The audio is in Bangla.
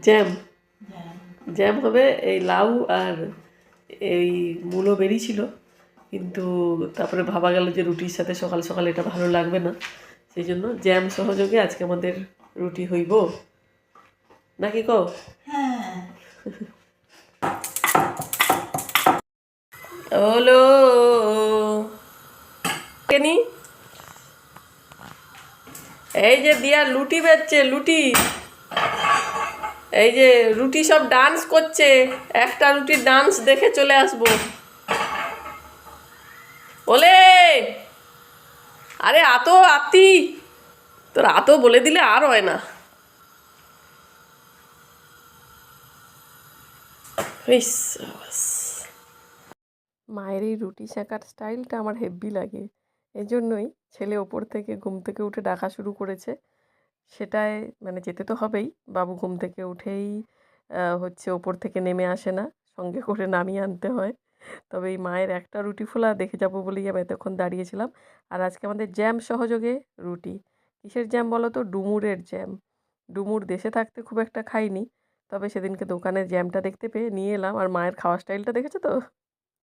জ্যাম জ্যাম হবে। এই লাউ আর এই মূলো বেরিয়েছিল, কিন্তু তারপরে ভাবা গেল যে রুটির সাথে সকাল সকাল এটা ভালো লাগবে না, সেই জন্য জ্যাম সহযোগে আজকে আমাদের রুটি হইব নাকি কও? হলো কেনি এই যে দিয়া লুটি বেচছে, লুটি, এই যে রুটি সব ডান্স করছে, একটা রুটির ডান্স দেখে চলে আসবো। ওলে আরে আতো আত্মি, তোর আতো বলে দিলে আর হয় না। মায়ের এই রুটি সেঁকার স্টাইলটা আমার হেব্বি লাগে, এই জন্যই ছেলে ওপর থেকে ঘুম থেকে উঠে ডাকা শুরু করেছে। সেটায় মানে যেতে তো হবেই, বাবু ঘুম থেকে উঠেই হচ্ছে ওপর থেকে নেমে আসে না, সঙ্গে করে নামিয়ে আনতে হয়। তবে এই মায়ের একটা রুটি ফোলা দেখে যাবো বলেই আমি এতক্ষণ দাঁড়িয়েছিলাম। আর আজকে আমাদের জ্যাম সহযোগে রুটি। কিসের জ্যাম বলো তো? ডুমুরের জ্যাম। ডুমুর দেশে থাকতে খুব একটা খাইনি, তবে সেদিনকে দোকানে জ্যামটা দেখতে পেয়ে নিয়ে এলাম। আর মায়ের খাওয়ার স্টাইলটা দেখেছো তো?